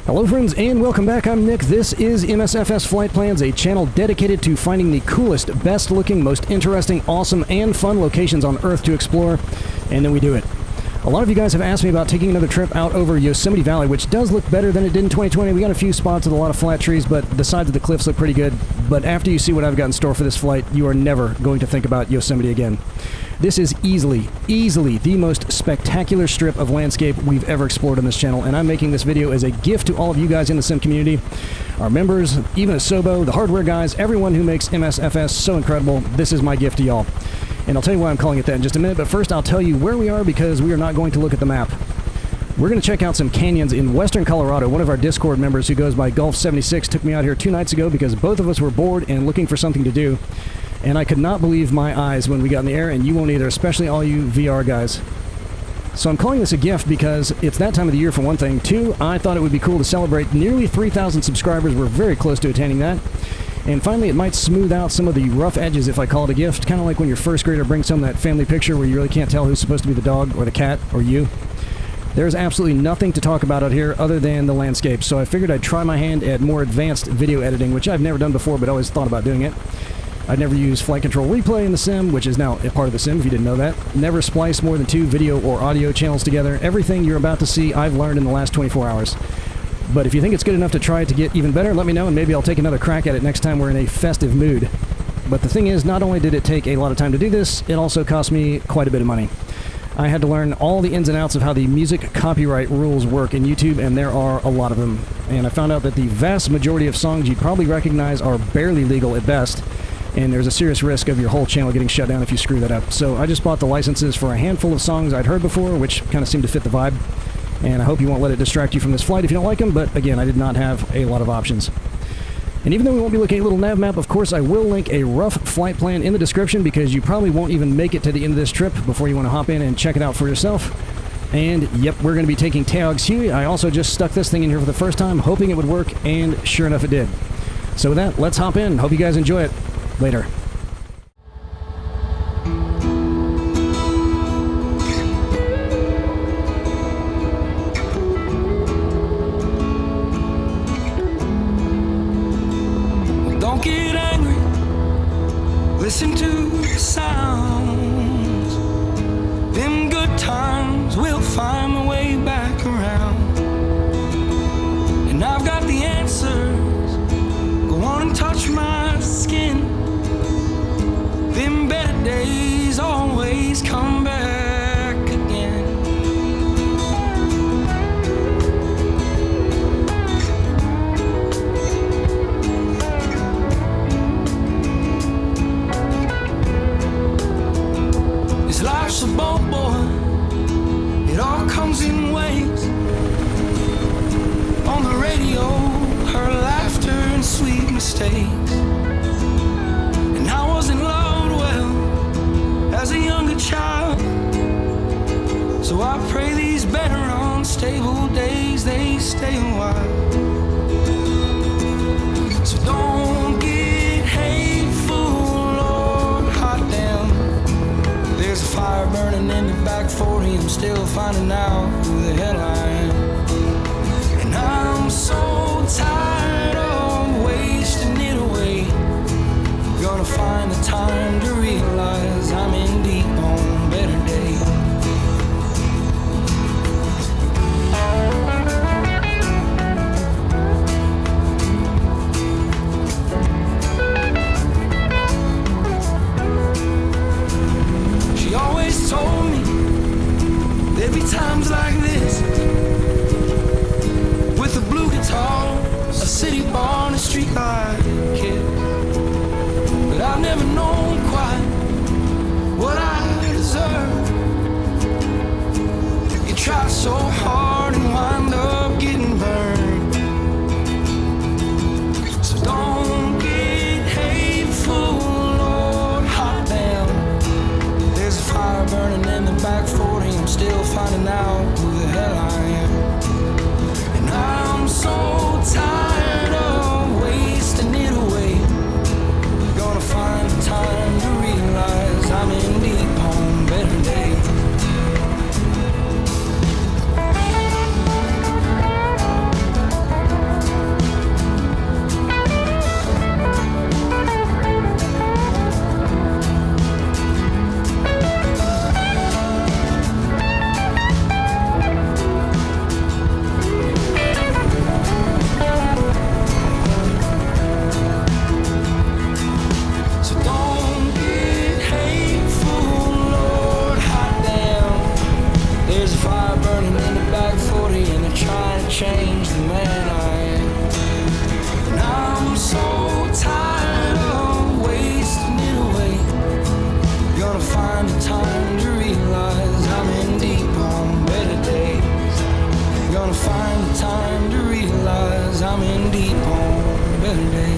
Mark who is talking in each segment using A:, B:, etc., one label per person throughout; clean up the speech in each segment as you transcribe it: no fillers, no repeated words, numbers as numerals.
A: Hello friends and welcome back. I'm Nick. This is MSFS Flight Plans, a channel dedicated to finding the coolest, best looking, most interesting, awesome, and fun locations on Earth to explore, and then we do it. A lot of you guys have asked me about taking another trip out over Yosemite Valley, which does look better than it did in 2020. We got a few spots with a lot of flat trees, but the sides of the cliffs look pretty good. But after you see what I've got in store for this flight, you are never going to think about Yosemite again. This is easily the most spectacular strip of landscape we've ever explored on this channel, and I'm making this video as a gift to all of you guys in the sim community, our members, even Asobo, the hardware guys, everyone who makes MSFS so incredible. This is my gift to y'all. And I'll tell you why I'm calling it that in just a minute, but first I'll tell you where we are because we are not going to look at the map. We're going to check out some canyons in western Colorado. One of our Discord members who goes by Golf76 took me out here 2 nights ago because both of us were bored and looking for something to do. And I could not believe my eyes when we got in the air, and you won't either, especially all you VR guys. So I'm calling this a gift because it's that time of the year for one thing. Two, I thought it would be cool to celebrate nearly 3,000 subscribers. We're very close to attaining that. And finally, it might smooth out some of the rough edges if I call it a gift, kind of like when your first grader brings home that family picture where you really can't tell who's supposed to be the dog or the cat or you. There's absolutely nothing to talk about out here other than the landscape, so I figured I'd try my hand at more advanced video editing, which I've never done before but always thought about doing it. I'd never used flight control replay in the sim, which is now a part of the sim if you didn't know that. Never splice more than 2 video or audio channels together. Everything you're about to see I've learned in the last 24 hours. But if you think it's good enough to try it to get even better, let me know and maybe I'll take another crack at it next time we're in a festive mood. But the thing is, not only did it take a lot of time to do this, it also cost me quite a bit of money. I had to learn all the ins and outs of how the music copyright rules work in YouTube, and there are a lot of them. And I found out that the vast majority of songs you'd probably recognize are barely legal at best, and there's a serious risk of your whole channel getting shut down if you screw that up. So I just bought the licenses for a handful of songs I'd heard before, which kind of seemed to fit the vibe. And I hope you won't let it distract you from this flight if you don't like them, but again, I did not have a lot of options. And even though we won't be looking at Little NavMap, of course, I will link a rough flight plan in the description because you probably won't even make it to the end of this trip before you want to hop in and check it out for yourself. And yep, we're going to be taking Taog's Huey. I also just stuck this thing in here for the first time, hoping it would work, and sure enough it did. So with that, let's hop in. Hope you guys enjoy it. Later.
B: Listen to the sounds. Them good times will find my way back around. And I've got the answers. Go on and touch my skin. Them better days always come back again. Life's a boat, boy, it all comes in waves. On the radio, her laughter and sweet mistakes. And I wasn't loved well as a younger child, so I pray these better unstable days, they stay a while. So don't get hateful or hot damn. There's a fire burning in the back 40. I'm still finding out who the hell I am. And I'm so tired of wasting it away. Gonna find the time to realize I'm in deep on better days. Told me there'd be times like this. change the man I am. And I'm so tired of wasting it away. Gonna find the time to realize I'm in deep on better days. Gonna find the time to realize I'm in deep on better days.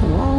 A: Whoa.